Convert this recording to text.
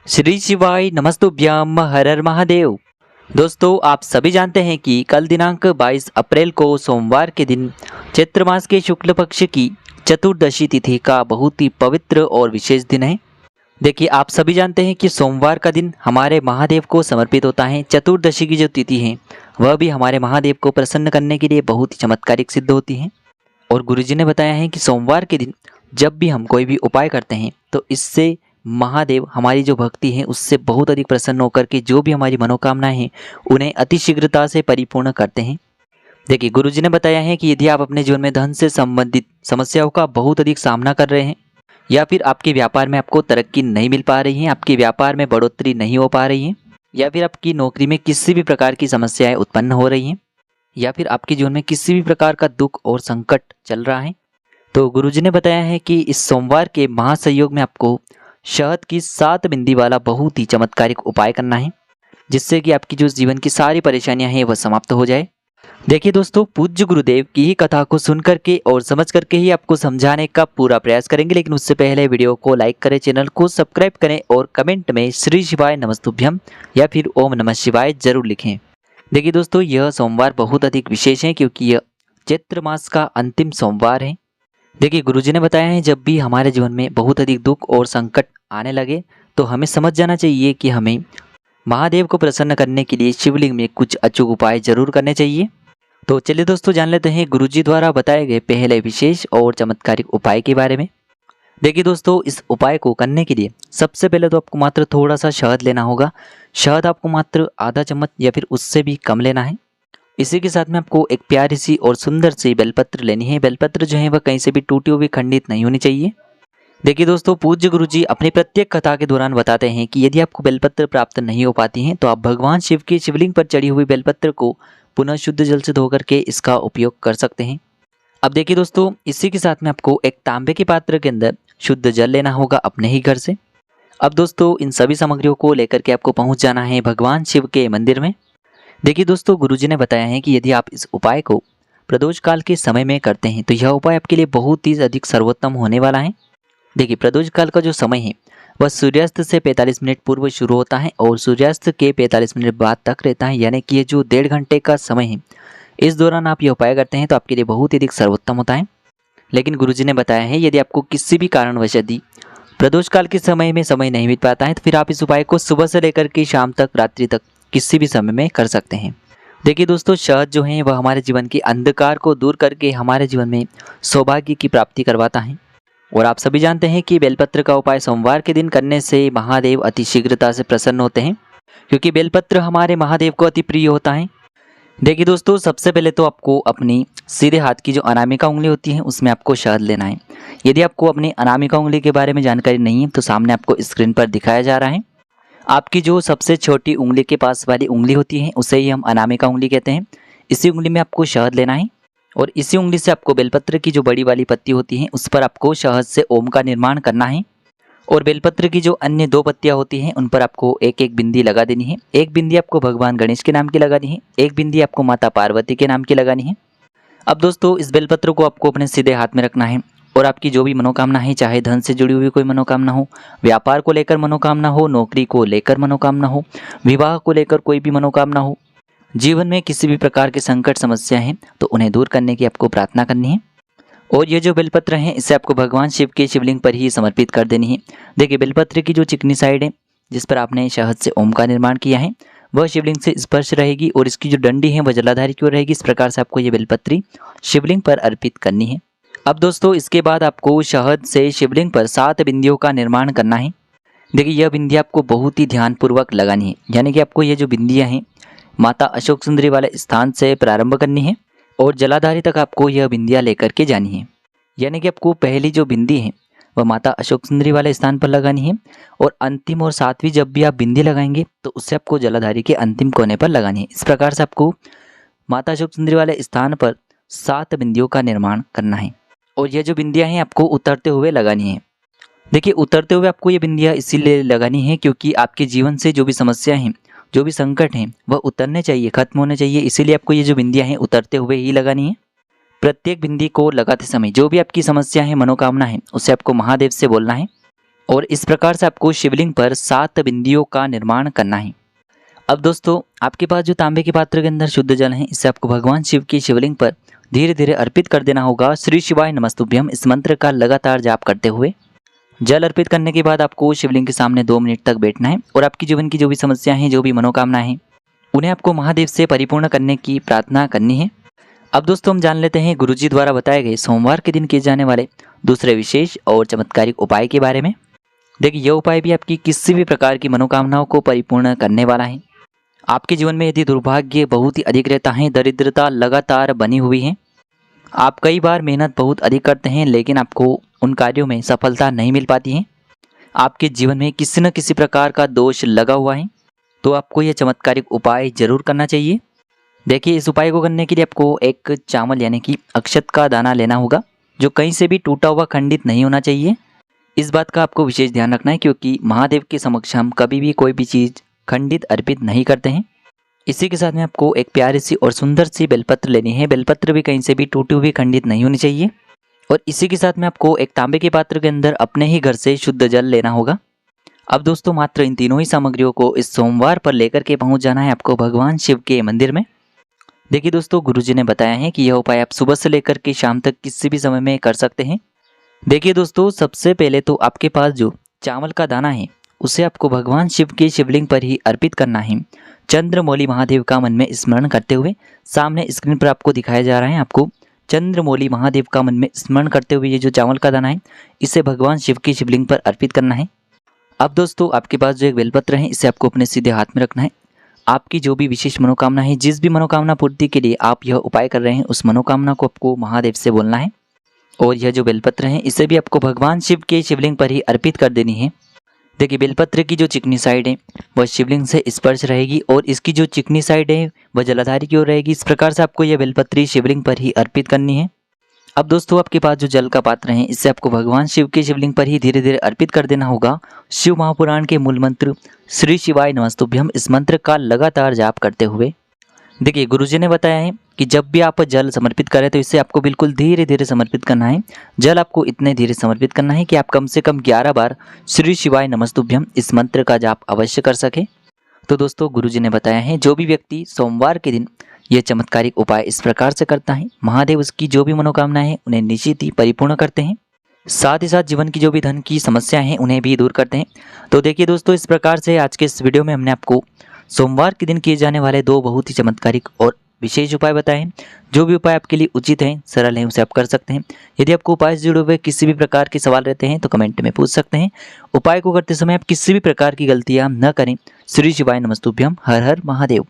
श्री शिवाय नमस्तुभ्यम हर हर महादेव। दोस्तों, आप सभी जानते हैं कि कल दिनांक 22 अप्रैल को सोमवार के दिन चैत्र मास के शुक्ल पक्ष की चतुर्दशी तिथि का बहुत ही पवित्र और विशेष दिन है। देखिए, आप सभी जानते हैं कि सोमवार का दिन हमारे महादेव को समर्पित होता है। चतुर्दशी की जो तिथि है वह भी हमारे महादेव को प्रसन्न करने के लिए बहुत ही चमत्कारिक सिद्ध होती है। और गुरुजी ने बताया है कि सोमवार के दिन जब भी हम कोई भी उपाय करते हैं तो इससे महादेव हमारी जो भक्ति है उससे बहुत अधिक प्रसन्न होकर के जो भी हमारी मनोकामनाएं हैं उन्हें अति शीघ्रता से परिपूर्ण करते हैं। देखिए, गुरुजी ने बताया है कि यदि आप अपने जीवन में धन से संबंधित समस्याओं का बहुत अधिक सामना कर रहे हैं या फिर आपके व्यापार में आपको तरक्की नहीं मिल पा रही है, आपके व्यापार में बढ़ोतरी नहीं हो पा रही है, या फिर आपकी नौकरी में किसी भी प्रकार की समस्याएं उत्पन्न हो रही हैं, या फिर आपके जीवन में किसी भी प्रकार का दुख और संकट चल रहा है, तो गुरुजी ने बताया है कि इस सोमवार के महासंयोग में आपको शहद की 7 बिंदी वाला बहुत ही चमत्कारिक उपाय करना है, जिससे कि आपकी जो जीवन की सारी परेशानियां हैं वह समाप्त हो जाए। देखिए दोस्तों, पूज्य गुरुदेव की ही कथा को सुन करके और समझ करके ही आपको समझाने का पूरा प्रयास करेंगे, लेकिन उससे पहले वीडियो को लाइक करें, चैनल को सब्सक्राइब करें और कमेंट में श्री शिवाय नमस्तुभ्यम या फिर ओम नमः शिवाय जरूर लिखें। देखिए दोस्तों, यह सोमवार बहुत अधिक विशेष है क्योंकि यह चैत्र मास का अंतिम सोमवार है। देखिए, गुरुजी ने बताया है जब भी हमारे जीवन में बहुत अधिक दुख और संकट आने लगे तो हमें समझ जाना चाहिए कि हमें महादेव को प्रसन्न करने के लिए शिवलिंग में कुछ अचूक उपाय जरूर करने चाहिए। तो चलिए दोस्तों, जान लेते हैं गुरुजी द्वारा बताए गए पहले विशेष और चमत्कारिक उपाय के बारे में। देखिए दोस्तों, इस उपाय को करने के लिए सबसे पहले तो आपको मात्र थोड़ा सा शहद लेना होगा। शहद आपको मात्र आधा चम्मच या फिर उससे भी कम लेना है। इसी के साथ में आपको एक प्यारी सी और सुंदर सी बेलपत्र लेनी है। बेलपत्र जो है वह कहीं से भी टूटी हुई खंडित नहीं होनी चाहिए। देखिए दोस्तों, पूज्य गुरुजी अपनी प्रत्येक कथा के दौरान बताते हैं कि यदि आपको बेलपत्र प्राप्त नहीं हो पाती हैं तो आप भगवान शिव के शिवलिंग पर चढ़ी हुई बेलपत्र को पुनः शुद्ध जल से धो करके इसका उपयोग कर सकते हैं। अब देखिए दोस्तों, इसी के साथ में आपको एक तांबे के पात्र के अंदर शुद्ध जल लेना होगा अपने ही घर से। अब दोस्तों, इन सभी सामग्रियों को लेकर के आपको पहुंच जाना है भगवान शिव के मंदिर में। देखिए दोस्तों, गुरुजी ने बताया है कि यदि आप इस उपाय को प्रदोष काल के समय में करते हैं तो यह उपाय आपके लिए बहुत ही अधिक सर्वोत्तम होने वाला है। देखिए, प्रदोष काल का जो समय है वह सूर्यास्त से 45 मिनट पूर्व शुरू होता है और सूर्यास्त के 45 मिनट बाद तक रहता है, यानी कि ये जो 1.5 घंटे का समय है इस दौरान आप यह उपाय करते हैं तो आपके लिए बहुत ही अधिक सर्वोत्तम होता है। लेकिन गुरुजी ने बताया है यदि आपको किसी भी कारणवश यदि प्रदोष काल के समय में समय नहीं मिल पाता है तो फिर आप इस उपाय को सुबह से लेकर के शाम तक, रात्रि तक किसी भी समय में कर सकते हैं। देखिए दोस्तों, शहद जो है वह हमारे जीवन के अंधकार को दूर करके हमारे जीवन में सौभाग्य की प्राप्ति करवाता है। और आप सभी जानते हैं कि बेलपत्र का उपाय सोमवार के दिन करने से महादेव अति शीघ्रता से प्रसन्न होते हैं, क्योंकि बेलपत्र हमारे महादेव को अति प्रिय होता है। देखिए दोस्तों, सबसे पहले तो आपको अपनी सीधे हाथ की जो अनामिका उंगली होती है उसमें आपको शहद लेना है। यदि आपको अपनी अनामिका उंगली के बारे में जानकारी नहीं है तो सामने आपको स्क्रीन पर दिखाया जा रहा है। आपकी जो सबसे छोटी उंगली के पास वाली उंगली होती है उसे ही हम अनामिका उंगली कहते हैं। इसी उंगली में आपको शहद लेना है और इसी उंगली से आपको बेलपत्र की जो बड़ी वाली पत्ती होती है उस पर आपको शहद से ओम का निर्माण करना है। और बेलपत्र की जो अन्य 2 पत्तियां होती हैं उन पर आपको एक एक बिंदी लगा देनी है। एक बिंदी आपको भगवान गणेश के नाम की लगानी है, एक बिंदी आपको माता पार्वती के नाम की लगानी है। अब दोस्तों, इस बेलपत्र को आपको अपने सीधे हाथ में रखना है और आपकी जो भी मनोकामना है, चाहे धन से जुड़ी हुई कोई मनोकामना हो, व्यापार को लेकर मनोकामना हो, नौकरी को लेकर मनोकामना हो, विवाह को लेकर कोई भी मनोकामना हो, जीवन में किसी भी प्रकार के संकट समस्या हैं तो उन्हें दूर करने की आपको प्रार्थना करनी है। और ये जो बेलपत्र है इसे आपको भगवान शिव के शिवलिंग पर ही समर्पित कर देनी है। देखिए, बेलपत्र की जो चिकनी साइड है जिस पर आपने शहद से ओम का निर्माण किया है वह शिवलिंग से स्पर्श रहेगी और इसकी जो डंडी है वह जलाधारी की ओर रहेगी। इस प्रकार से आपको ये बेलपत्री शिवलिंग पर अर्पित करनी है। अब दोस्तों, इसके बाद आपको शहद से शिवलिंग पर 7 बिंदियों का निर्माण करना है। देखिए, यह बिंदी आपको बहुत ही ध्यानपूर्वक लगानी है, यानी कि आपको ये जो बिंदियाँ हैं माता अशोक सुंदरी वाले स्थान से प्रारंभ करनी है और जलाधारी तक आपको यह बिंदियाँ लेकर के जानी है। यानी कि आपको पहली जो बिंदी है वह माता अशोक सुंदरी वाले स्थान पर लगानी है और अंतिम और 7वीं जब भी आप बिंदी लगाएंगे तो उससे आपको जलाधारी के अंतिम कोने पर लगानी है। इस प्रकार से आपको माता अशोक सुंदरी वाले स्थान पर 7 बिंदियों का निर्माण करना है और यह जो बिंदियाँ हैं आपको उतरते हुए लगानी है। देखिए, उतरते हुए आपको ये बिंदियाँ इसीलिए लगानी है क्योंकि आपके जीवन से जो भी समस्या हैं, जो भी संकट हैं वह उतरने चाहिए, खत्म होने चाहिए। इसीलिए आपको ये जो बिंदियाँ हैं उतरते हुए ही लगानी है। प्रत्येक बिंदी को लगाते समय जो भी आपकी समस्या है, मनोकामना है, उसे आपको महादेव से बोलना है और इस प्रकार से आपको शिवलिंग पर 7 बिंदियों का निर्माण करना है। अब दोस्तों आपके पास जो तांबे के पात्र के अंदर शुद्ध जल है, इसे आपको भगवान शिव की शिवलिंग पर धीरे धीरे अर्पित कर देना होगा। श्री शिवाय नमस्तुभ्यम इस मंत्र का लगातार जाप करते हुए जल अर्पित करने के बाद आपको शिवलिंग के सामने 2 मिनट तक बैठना है और आपकी जीवन की जो भी समस्याएं हैं, जो भी मनोकामना है, उन्हें आपको महादेव से परिपूर्ण करने की प्रार्थना करनी है। अब दोस्तों हम जान लेते हैं गुरुजी द्वारा बताए गए सोमवार के दिन किए जाने वाले दूसरे विशेष और चमत्कारिक उपाय के बारे में। देखिए यह उपाय भी आपकी किसी भी प्रकार की मनोकामनाओं को परिपूर्ण करने वाला है। आपके जीवन में यदि दुर्भाग्य बहुत ही अधिक रहता है, दरिद्रता लगातार बनी हुई है, आप कई बार मेहनत बहुत अधिक करते हैं लेकिन आपको उन कार्यों में सफलता नहीं मिल पाती है, आपके जीवन में किसी न किसी प्रकार का दोष लगा हुआ है, तो आपको यह चमत्कारिक उपाय जरूर करना चाहिए। देखिए इस उपाय को करने के लिए आपको एक चावल यानी कि अक्षत का दाना लेना होगा, जो कहीं से भी टूटा हुआ खंडित नहीं होना चाहिए। इस बात का आपको विशेष ध्यान रखना है क्योंकि महादेव के समक्ष हम कभी भी कोई भी चीज़ खंडित अर्पित नहीं करते हैं। इसी के साथ में आपको एक प्यारी सी और सुंदर सी बेलपत्र लेनी है। बेलपत्र भी कहीं से भी टूटी हुई खंडित नहीं होनी चाहिए। और इसी के साथ में आपको एक तांबे के पात्र के अंदर अपने ही घर से शुद्ध जल लेना होगा। अब दोस्तों मात्र इन तीनों ही सामग्रियों को इस सोमवार पर लेकर के पहुंच जाना है आपको भगवान शिव के मंदिर में। देखिए दोस्तों गुरुजी ने बताया है कि यह उपाय आप सुबह से लेकर के शाम तक किसी भी समय में कर सकते हैं। देखिए दोस्तों सबसे पहले तो आपके पास जो चावल का दाना है उसे आपको भगवान शिव के शिवलिंग पर ही अर्पित करना है। चंद्रमौली महादेव का मन में स्मरण करते हुए सामने स्क्रीन पर आपको दिखाया जा रहा है। आपको चंद्रमौली महादेव का मन में स्मरण करते हुए ये जो चावल का दाना है इसे भगवान शिव की शिवलिंग पर अर्पित करना है। अब दोस्तों आपके पास जो एक बेलपत्र है इसे आपको अपने सीधे हाथ में रखना है। आपकी जो भी विशेष मनोकामना है, जिस भी मनोकामना पूर्ति के लिए आप यह उपाय कर रहे हैं, उस मनोकामना को आपको महादेव से बोलना है। और यह जो बेलपत्र है इसे भी आपको भगवान शिव के शिवलिंग पर ही अर्पित कर देनी है। देखिए बेलपत्र की जो चिकनी साइड है वह शिवलिंग से स्पर्श रहेगी और इसकी जो चिकनी साइड है वह जलाधारी की ओर रहेगी। इस प्रकार से आपको यह बेलपत्री शिवलिंग पर ही अर्पित करनी है। अब दोस्तों आपके पास जो जल का पात्र है इससे आपको भगवान शिव के शिवलिंग पर ही धीरे धीरे अर्पित कर देना होगा। शिव महापुराण के मूल मंत्र श्री शिवाय नमस्तुभ्यम इस मंत्र का लगातार जाप करते हुए देखिए गुरुजी ने बताया है कि जब भी आप जल समर्पित करें तो इसे आपको बिल्कुल धीरे धीरे समर्पित करना है। जल आपको इतने धीरे समर्पित करना है कि आप कम से कम 11 बार श्री शिवाय नमस्तुभ्यम इस मंत्र का जाप अवश्य कर सके। तो दोस्तों गुरुजी ने बताया है जो भी व्यक्ति सोमवार के दिन यह चमत्कारिक उपाय इस प्रकार से करता है, महादेव उसकी जो भी मनोकामना है उन्हें निश्चित ही परिपूर्ण करते हैं। साथ ही साथ जीवन की जो भी धन की समस्या है उन्हें भी दूर करते हैं। तो देखिए दोस्तों इस प्रकार से आज के इस वीडियो में हमने आपको सोमवार के दिन किए जाने वाले 2 बहुत ही चमत्कारिक और विशेष उपाय बताए हैं। जो भी उपाय आपके लिए उचित हैं, सरल हैं, उसे आप कर सकते हैं। यदि आपको उपाय से जुड़े हुए किसी भी प्रकार के सवाल रहते हैं तो कमेंट में पूछ सकते हैं। उपाय को करते समय आप किसी भी प्रकार की गलतियां न करें। श्री शिवाय नमस्तुभ्यम। हर हर महादेव।